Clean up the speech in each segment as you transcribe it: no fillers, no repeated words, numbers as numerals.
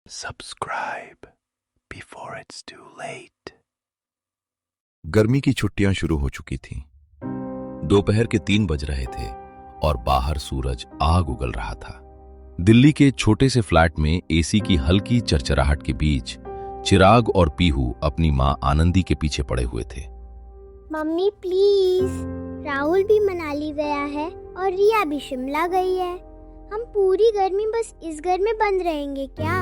Subscribe before it's too late. गर्मी की छुट्टियां शुरू हो चुकी थीं। दोपहर के 3 बज रहे थे और बाहर सूरज आग उगल रहा था। दिल्ली के छोटे से फ्लैट में एसी की हल्की चरचराहट के बीच चिराग और पीहू अपनी मां आनंदी के पीछे पड़े हुए थे। मम्मी प्लीज, राहुल भी मनाली गया है और रिया भी शिमला गई है। हम पूरी गर्मी बस इस घर में बंद रहेंगे क्या?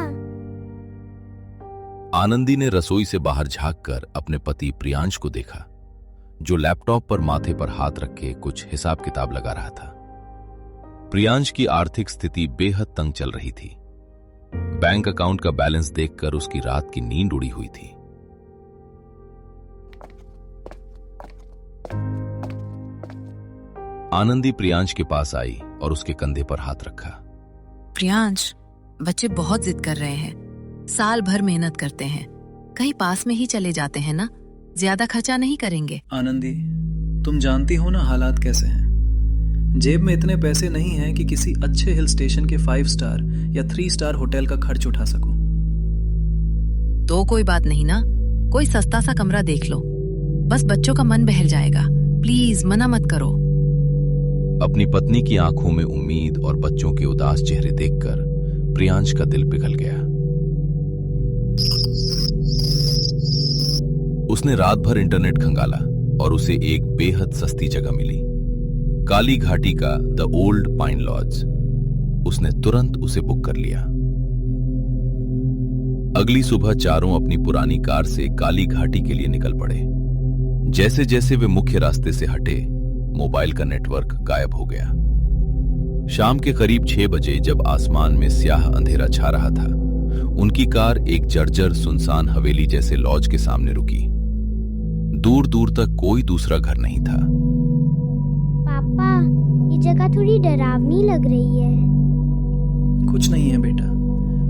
आनंदी ने रसोई से बाहर झांककर अपने पति प्रियांश को देखा, जो लैपटॉप पर माथे पर हाथ रखे कुछ हिसाब किताब लगा रहा था। प्रियांश की आर्थिक स्थिति बेहद तंग चल रही थी। बैंक अकाउंट का बैलेंस देखकर उसकी रात की नींद उड़ी हुई थी। आनंदी प्रियांश के पास आई और उसके कंधे पर हाथ रखा। प्रियांश, बच्चे बहुत जिद कर रहे हैं। साल भर मेहनत करते हैं, कहीं पास में ही चले जाते हैं ना, ज्यादा खर्चा नहीं करेंगे। आनंदी, तुम जानती हो ना हालात कैसे हैं। जेब में इतने पैसे नहीं हैं कि किसी अच्छे हिल स्टेशन के 5 स्टार या 3 स्टार होटल का खर्च उठा सको। तो कोई बात नहीं ना, कोई सस्ता सा कमरा देख लो, बस बच्चों का मन बहल जाएगा। प्लीज मना मत करो। अपनी पत्नी की आंखों में उम्मीद और बच्चों के उदास चेहरे देखकर प्रियांश का दिल पिघल गया। उसने रात भर इंटरनेट खंगाला और उसे एक बेहद सस्ती जगह मिली, काली घाटी का द ओल्ड पाइन लॉज। उसने तुरंत उसे बुक कर लिया। अगली सुबह चारों अपनी पुरानी कार से काली घाटी के लिए निकल पड़े। जैसे जैसे वे मुख्य रास्ते से हटे, मोबाइल का नेटवर्क गायब हो गया। शाम के करीब 6 बजे जब आसमान में स्याह अंधेरा छा रहा था, उनकी कार एक जर्जर सुनसान हवेली जैसे लॉज के सामने रुकी। दूर दूर तक कोई दूसरा घर नहीं था। पापा, ये जगह थोड़ी डरावनी लग रही है। कुछ नहीं है बेटा,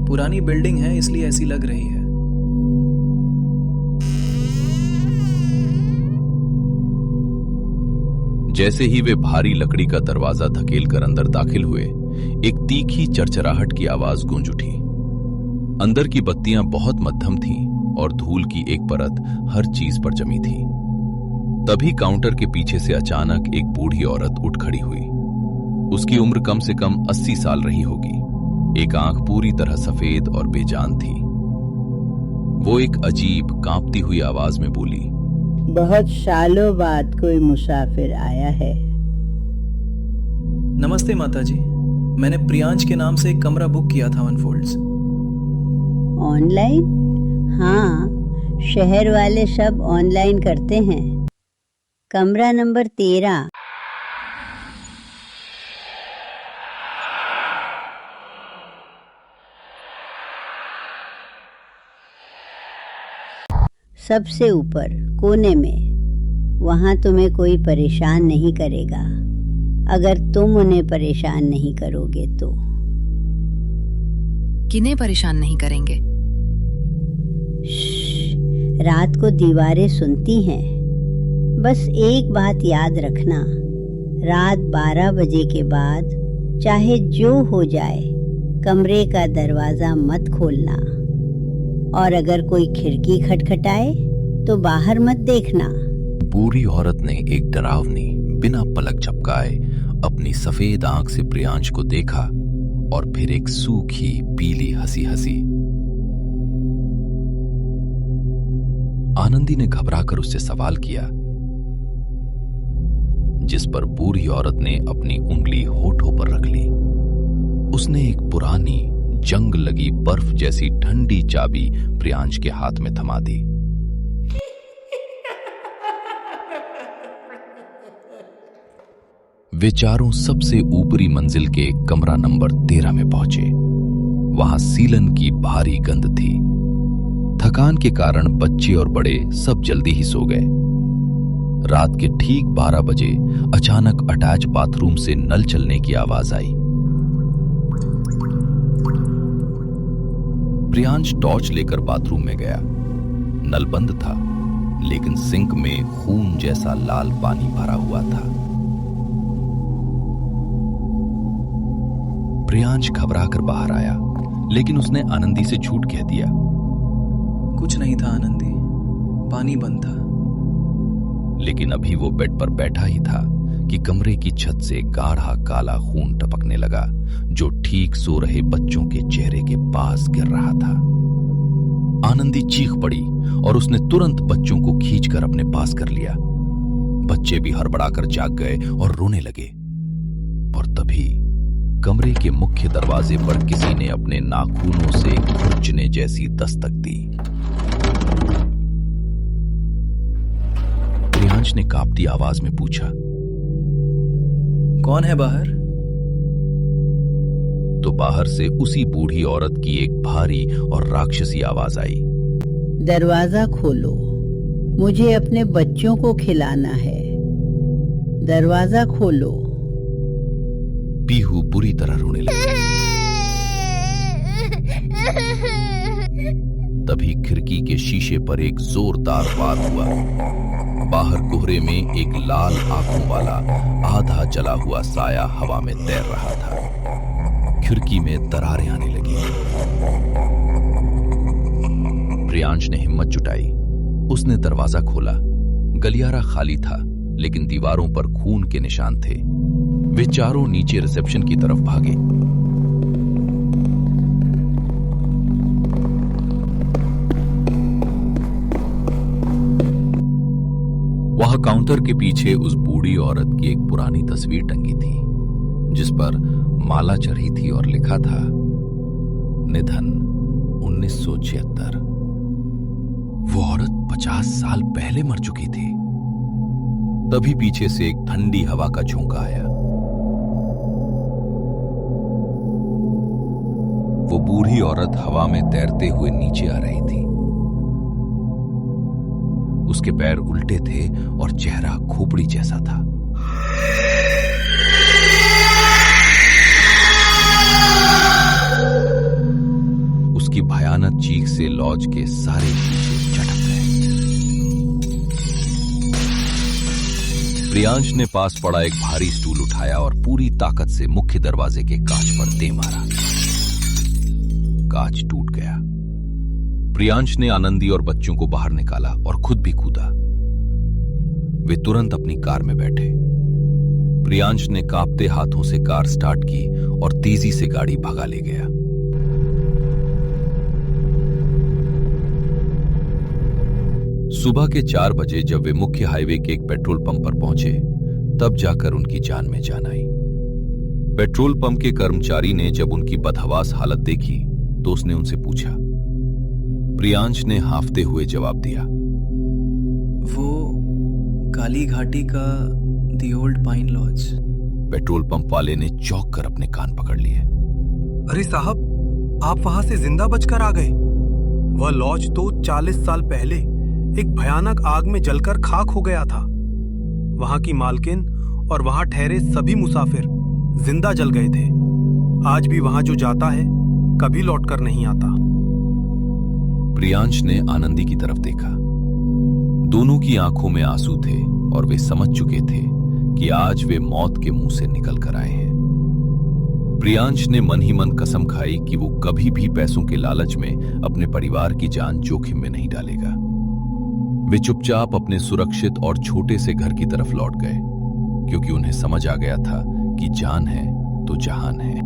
पुरानी बिल्डिंग है इसलिए ऐसी लग रही है। जैसे ही वे भारी लकड़ी का दरवाजा धकेलकर अंदर दाखिल हुए, एक तीखी चरचराहट की आवाज गूंज उठी। अंदर की बत्तियां बहुत मध्यम थीं और धूल की एक परत हर चीज पर जमी थी। तभी काउंटर के पीछे से अचानक एक बूढ़ी औरत उठ खड़ी हुई। उसकी उम्र कम से कम 80 साल रही होगी। एक आंख पूरी तरह सफेद और बेजान थी। वो एक अजीब कांपती हुई आवाज में बोली, बहुत सालों बाद कोई मुसाफिर आया है। नमस्ते माताजी, मैंने प्रियांश के नाम से एक कमरा बुक किया था अनफोल्ड्स। ऑनलाइन? हाँ, शहर वाले सब ऑनलाइन करते हैं। कमरा नंबर 13। सबसे ऊपर कोने में। वहां तुम्हें कोई परेशान नहीं करेगा, अगर तुम उन्हें परेशान नहीं करोगे तो। किन्हें परेशान नहीं करेंगे? रात को दीवारें सुनती हैं। बस एक बात याद रखना, रात 12 बजे के बाद चाहे जो हो जाए, कमरे का दरवाजा मत खोलना। और अगर कोई खिड़की खटखटाए तो बाहर मत देखना। बूढ़ी औरत ने एक डरावनी, बिना पलक झपकाए अपनी सफेद आंख से प्रियांश को देखा और फिर एक सूखी पीली हंसी हंसी। आनंदी ने घबराकर उससे सवाल किया, जिस पर बूढ़ी औरत ने अपनी उंगली होठों पर रख ली। उसने एक पुरानी, जंग लगी बर्फ जैसी ठंडी चाबी प्रियांश के हाथ में थमा दी। वे चारों सबसे ऊपरी मंजिल के कमरा नंबर 13 में पहुंचे। वहां सीलन की भारी गंध थी। थकान के कारण बच्चे और बड़े सब जल्दी ही सो गए। रात के ठीक 12 बजे अचानक अटैच बाथरूम से नल चलने की आवाज आई। प्रियांश टॉर्च लेकर बाथरूम में गया। नल बंद था, लेकिन सिंक में खून जैसा लाल पानी भरा हुआ था। प्रियांश घबराकर बाहर आया, लेकिन उसने आनंदी से झूठ कह दिया। कुछ नहीं था आनंदी, पानी बंद था। लेकिन अभी वो बेड पर बैठा ही था कि कमरे की छत से गाढ़ा काला खून टपकने लगा, जो ठीक सो रहे बच्चों के चेहरे के पास गिर रहा था। आनंदी चीख पड़ी और उसने तुरंत बच्चों को खींचकर अपने पास कर लिया। बच्चे भी हड़बड़ाकर जाग गए और रोने लगे। और तभी कमरे के मुख्य दरवाजे पर किसी ने अपने नाखूनों से खुरचने जैसी दस्तक दी। प्रियांश ने कांपती आवाज में पूछा, कौन है बाहर? तो बाहर से उसी बूढ़ी औरत की एक भारी और राक्षसी आवाज आई। दरवाजा खोलो, मुझे अपने बच्चों को खिलाना है। दरवाजा खोलो। पीहू बुरी तरह रोने लगी। तभी खिड़की के शीशे पर एक जोरदार वार हुआ। बाहर कोहरे में एक लाल आंखों वाला आधा जला हुआ साया हवा में तैर रहा था। खिड़की में दरारें आने लगी। प्रियांश ने हिम्मत जुटाई। उसने दरवाजा खोला। गलियारा खाली था, लेकिन दीवारों पर खून के निशान थे। वे चारों नीचे रिसेप्शन की तरफ भागे। वहां काउंटर के पीछे उस बूढ़ी औरत की एक पुरानी तस्वीर टंगी थी, जिस पर माला चढ़ी थी और लिखा था, निधन 1976। वो औरत 50 साल पहले मर चुकी थी। तभी पीछे से एक ठंडी हवा का झोंका आया। वो बूढ़ी औरत हवा में तैरते हुए नीचे आ रही थी। उसके पैर उल्टे थे और चेहरा खोपड़ी जैसा था। उसकी भयानक चीख से लॉज के सारे शीशे झटक गए। प्रियांश ने पास पड़ा एक भारी स्टूल उठाया और पूरी ताकत से मुख्य दरवाजे के कांच पर दे मारा। कांच टूट गया। प्रियांश ने आनंदी और बच्चों को बाहर निकाला और खुद भी कूदा। वे तुरंत अपनी कार में बैठे। प्रियांश ने कांपते हाथों से कार स्टार्ट की और तेजी से गाड़ी भगा ले गया। सुबह के 4 बजे जब वे मुख्य हाईवे के एक पेट्रोल पंप पर पहुंचे, तब जाकर उनकी जान में जान आई। पेट्रोल पंप के कर्मचारी ने जब उनकी बदहवास हालत देखी तो उसने उनसे पूछा। प्रियांश ने हांफते हुए जवाब दिया, वो काली घाटी का the old pine lodge. Petrol pump वाले ने चौंक कर अपने कान पकड़ लिए। अरे साहब, आप वहां से जिंदा बचकर आ गए। वह लॉज तो 40 साल पहले एक भयानक आग में जलकर खाक हो गया था। वहां की मालकिन और वहां ठहरे सभी मुसाफिर जिंदा जल गए थे। आज भी वहां जो जाता है कभी लौटकर नहीं आता। प्रियांश ने आनंदी की तरफ देखा। दोनों की आंखों में आंसू थे और वे समझ चुके थे कि आज वे मौत के मुंह से निकल कर आए हैं। प्रियांश ने मन ही मन कसम खाई कि वो कभी भी पैसों के लालच में अपने परिवार की जान जोखिम में नहीं डालेगा। वे चुपचाप अपने सुरक्षित और छोटे से घर की तरफ लौट गए, क्योंकि उन्हें समझ आ गया था कि जान है तो जहान है।